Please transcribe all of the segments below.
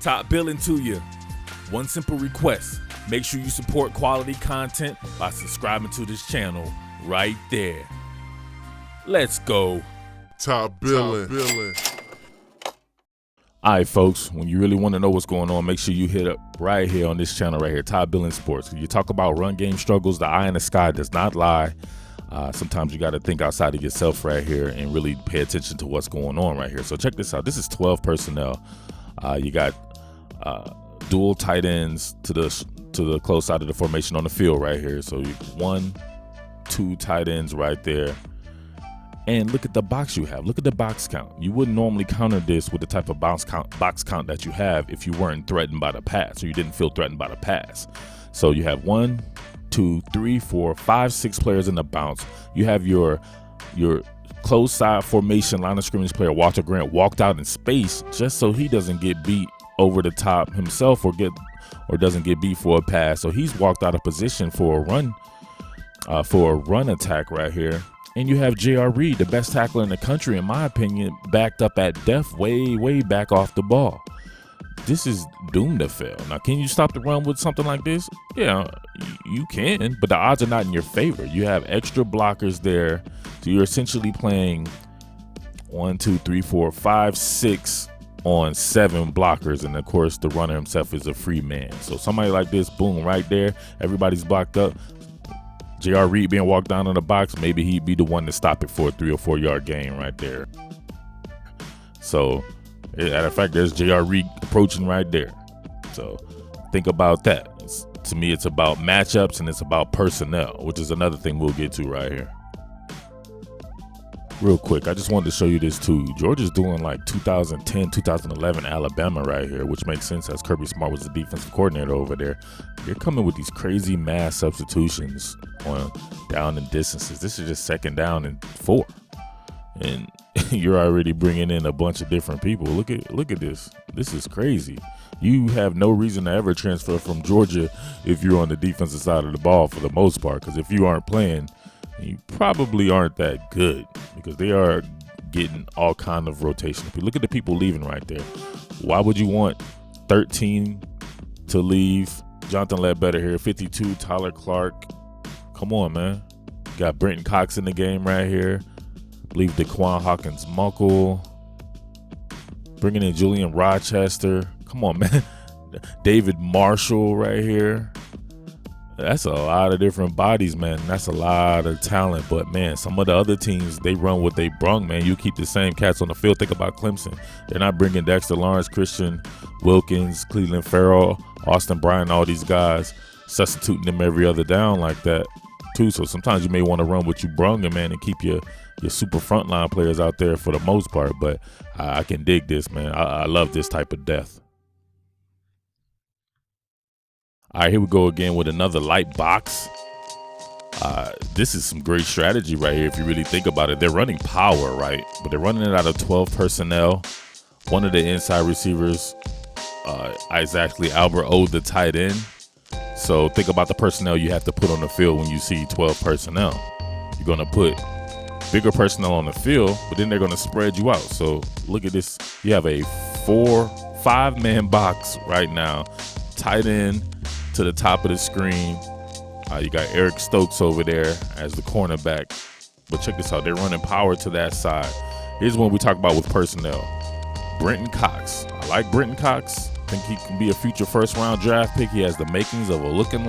Top Billin to you. One simple request. Make sure you support quality content by subscribing to this channel right there. Let's go. Top Billin. All right, folks, when you really want to know what's going on, make sure you hit up right here on this channel right here, Top Billin Sports. When you talk about run game struggles, the eye in the sky does not lie. Sometimes you got to think outside of yourself right here and really pay attention to what's going on right here. So check this out. This is 12 personnel. You got dual tight ends to the close side of the formation on the field right here. So 1, 2 tight ends right there. And look at the box you have. Look at the box count. You wouldn't normally counter this with the type of box count that you have if you weren't threatened by the pass or you didn't feel threatened by the pass. So you have 1, 2, 3, 4, 5, 6 players in the bounce. You have your close side formation line of scrimmage player Walter Grant walked out in space just so he doesn't get beat over the top himself or doesn't get beat for a pass. So he's walked out of position for a run attack right here. And you have J.R. Reed, the best tackler in the country, in my opinion, backed up at depth way back off the ball. This is doomed to fail. Now, can you stop the run with something like this? Yeah, you can, but the odds are not in your favor. You have extra blockers there. So you're essentially playing 1, 2, 3, 4, 5, 6 on 7 blockers. And, of course, the runner himself is a free man. So somebody like this, boom, right there, everybody's blocked up. J.R. Reed being walked down in the box, maybe he'd be the one to stop it for a 3 or 4 yard gain right there. So, matter of fact, there's J.R. Reed approaching right there. So, think about that. To me, it's about matchups and it's about personnel, which is another thing we'll get to right here. Real quick, I just wanted to show you this too. Georgia's doing like 2010, 2011 Alabama right here, which makes sense as Kirby Smart was the defensive coordinator over there. They're coming with these crazy mass substitutions on down and distances. This is just 2nd down and 4. And you're already bringing in a bunch of different people. Look at this. This is crazy. You have no reason to ever transfer from Georgia if you're on the defensive side of the ball for the most part, because if you aren't playing, you probably aren't that good because they are getting all kind of rotation. If you look at the people leaving right there, why would you want 13 to leave? Jonathan Ledbetter here, 52, Tyler Clark. Come on, man. Got Brenton Cox in the game right here. I believe DeQuan Hawkins-Muckle. Bringing in Julian Rochester. Come on, man. David Marshall right here. That's a lot of different bodies, man. That's a lot of talent. But, man, some of the other teams, they run what they brung, man. You keep the same cats on the field. Think about Clemson. They're not bringing Dexter Lawrence, Christian Wilkins, Cleveland Farrell, Austin Bryant, all these guys, substituting them every other down like that, too. So sometimes you may want to run what you brung, man, and keep your super frontline players out there for the most part. But I can dig this, man. I love this type of depth. All right, here we go again with another light box. This is some great strategy right here if you really think about it. They're running power, right? But they're running it out of 12 personnel. One of the inside receivers is actually Albert O, the tight end. So think about the personnel you have to put on the field when you see 12 personnel. You're going to put bigger personnel on the field, but then they're going to spread you out. So look at this. You have a 5-man box right now. Tight end to the top of the screen. You got Eric Stokes over there as the cornerback. But check this out. They're running power to that side. Here's one we talk about with personnel. Brenton Cox. I like Brenton Cox. I think he can be a future first-round draft pick. He has the makings of looking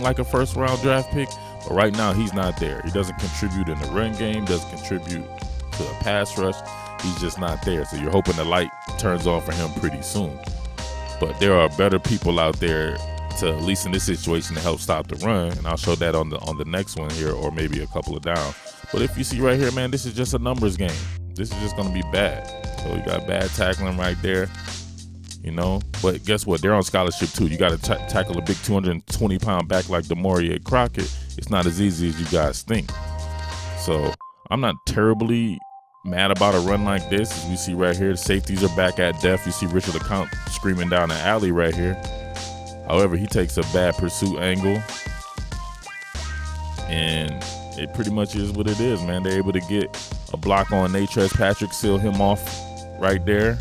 like a first-round draft pick. But right now, he's not there. He doesn't contribute in the run game, doesn't contribute to the pass rush. He's just not there. So you're hoping the light turns on for him pretty soon. But there are better people out there to, at least in this situation, to help stop the run. And I'll show that on the next one here, or maybe a couple of down. But if you see right here, man, this is just a numbers game. This is just going to be bad. So you got bad tackling right there, you know. But guess what? They're on scholarship too. You got to tackle a big 220-pound back like Demorier Crockett. It's not as easy as you guys think. So I'm not terribly mad about a run like this. As we see right here, the safeties are back at depth. You see Richard LeCounte screaming down the alley right here. However, he takes a bad pursuit angle, and it pretty much is what it is, man. They're able to get a block on Natrez Patrick, seal him off right there.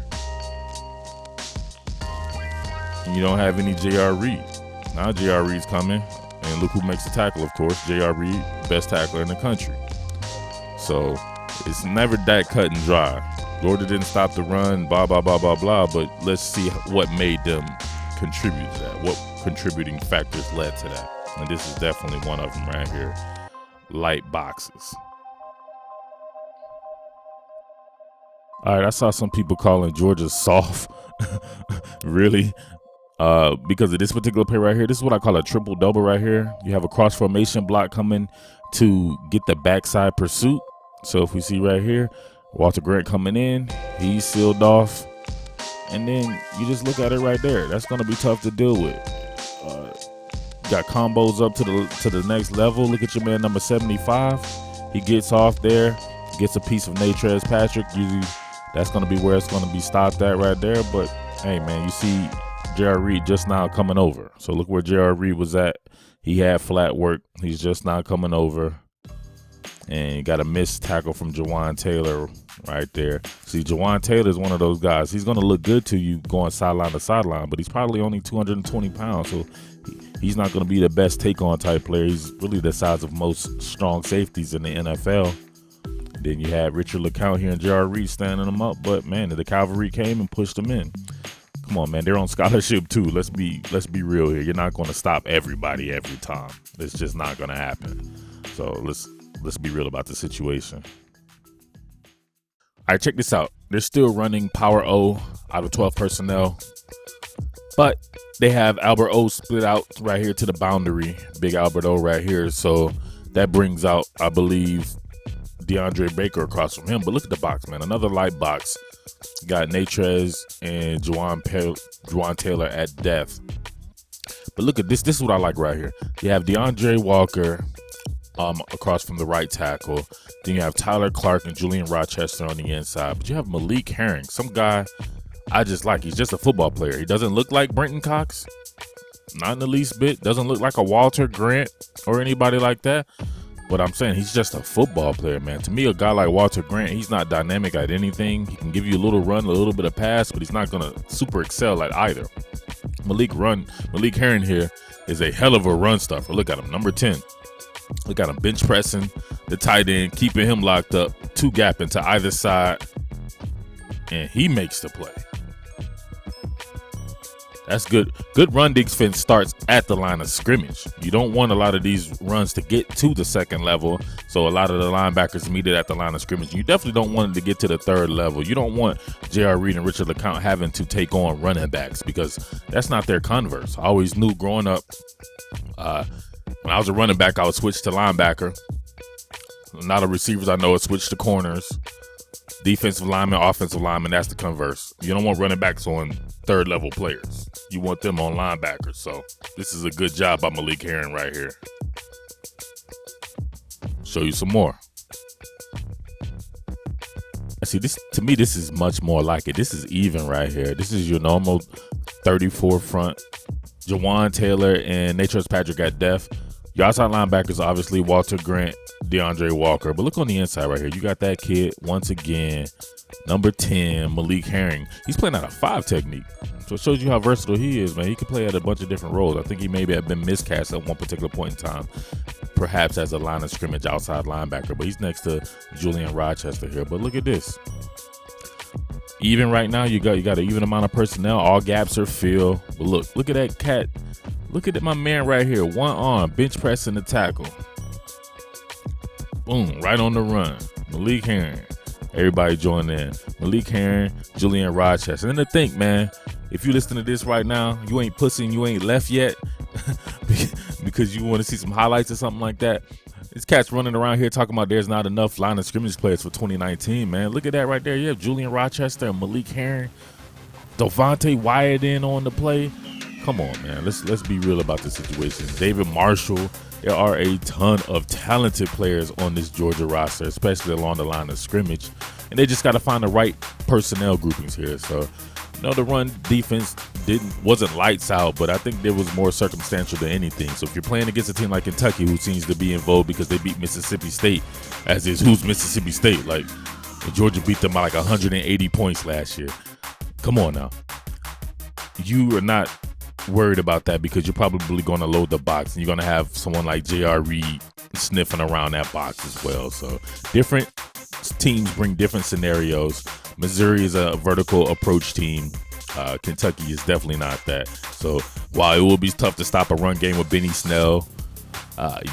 and you don't have any J.R. Reed. Now J.R. Reed's coming, and look who makes the tackle, of course. J.R. Reed, best tackler in the country. So it's never that cut and dry. Georgia didn't stop the run, blah, blah, blah, blah, blah, but let's see what made them contribute to that. What contributing factors led to that. And this is definitely one of them right here. Light boxes. All right, I saw some people calling Georgia soft. Really? Because of this particular play right here. This is what I call a triple-double right here. You have a cross-formation block coming to get the backside pursuit. So if we see right here, Walter Grant coming in, he's sealed off. And then you just look at it right there. That's going to be tough to deal with. Got combos up to the next level. Look at your man number 75. He gets off there, gets a piece of Natrez Patrick. Usually that's going to be where it's going to be stopped at right there. But, hey, man, you see J.R. Reed just now coming over. So look where J.R. Reed was at. He had flat work. He's just now coming over. And you got a missed tackle from Jawan Taylor right there. See, Jawan Taylor is one of those guys. He's going to look good to you going sideline to sideline, but he's probably only 220 pounds, so he's not going to be the best take-on type player. He's really the size of most strong safeties in the NFL. Then you had Richard LeCount here and J.R. Reed standing him up, but, man, the cavalry came and pushed him in. Come on, man, they're on scholarship too. Let's be real here. You're not going to stop everybody every time. It's just not going to happen. So let's be real about the situation. All right, check this out. They're still running Power O out of 12 personnel, but they have Albert O split out right here to the boundary. Big Albert O right here. So that brings out, I believe, DeAndre Baker across from him. But look at the box, man. Another light box. Got Natrez and Jawan Taylor at depth. But look at this. This is what I like right here. You have DeAndre Walker across from the right tackle. Then you have Tyler Clark and Julian Rochester on the inside. But you have Malik Herring, some guy I just like. He's just a football player. He doesn't look like Brenton Cox. Not in the least bit. Doesn't look like a Walter Grant or anybody like that. But I'm saying he's just a football player, man. To me, a guy like Walter Grant, he's not dynamic at anything. He can give you a little run, a little bit of pass, but he's not going to super excel at either. Malik Herring here is a hell of a run stuffer. Look at him, number 10. Look at him bench pressing the tight end, keeping him locked up, two gapping to either side, and he makes the play. That's good. Good run defense starts at the line of scrimmage. You don't want a lot of these runs to get to the second level, so a lot of the linebackers meet it at the line of scrimmage. You definitely don't want it to get to the third level. You don't want J.R. Reed and Richard LeCount having to take on running backs because that's not their converse. I always knew growing up, when I was a running back, I would switch to linebacker. Not a receivers, I know it switched to corners. Defensive lineman, offensive lineman, that's the converse. You don't want running backs on third level players. You want them on linebackers. So this is a good job by Malik Herring right here. Show you some more. See, this to me, this is much more like it. This is even right here. This is your normal 34 front. Jawan Taylor and Natrez Patrick at depth. Your outside linebackers, obviously, Walter Grant, DeAndre Walker. But look on the inside right here. You got that kid, once again, number 10, Malik Herring. He's playing out of 5 technique. So it shows you how versatile he is, man. He can play at a bunch of different roles. I think he maybe have been miscast at one particular point in time, perhaps as a line of scrimmage outside linebacker. But he's next to Julian Rochester here. But look at this. Even right now, you got an even amount of personnel. All gaps are filled. But look at that cat. Look at my man right here. One arm, bench pressing the tackle. Boom, right on the run. Malik Herring. Everybody join in. Malik Herring, Julian Rochester. And to think, man, if you listen to this right now, you ain't pussy and you ain't left yet because you want to see some highlights or something like that. This cat's running around here talking about there's not enough line of scrimmage players for 2019, man. Look at that right there. You have Julian Rochester and Malik Herring. Devontae Wyatt in on the play. Come on, man. Let's be real about the situation. David Marshall. There are a ton of talented players on this Georgia roster, especially along the line of scrimmage. And they just got to find the right personnel groupings here. So, the run defense wasn't lights out, but I think there was more circumstantial than anything. So if you're playing against a team like Kentucky, who seems to be in vogue because they beat Mississippi State, as is who's Mississippi State? Like, Georgia beat them by like 180 points last year. Come on now. You are not worried about that because you're probably going to load the box and you're going to have someone like J.R. Reed sniffing around that box as well. So different teams bring different scenarios. Missouri is a vertical approach team. Kentucky is definitely not that. So while it will be tough to stop a run game with Benny Snell,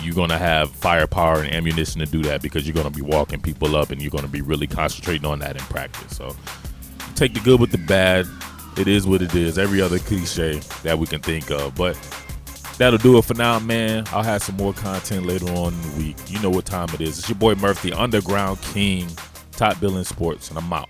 you're going to have firepower and ammunition to do that because you're going to be walking people up and you're going to be really concentrating on that in practice. So take the good with the bad. It is what it is. Every other cliche that we can think of. But that'll do it for now, man. I'll have some more content later on in the week. You know what time it is. It's your boy Murf, the Underground King, Top Billin Sports, and I'm out.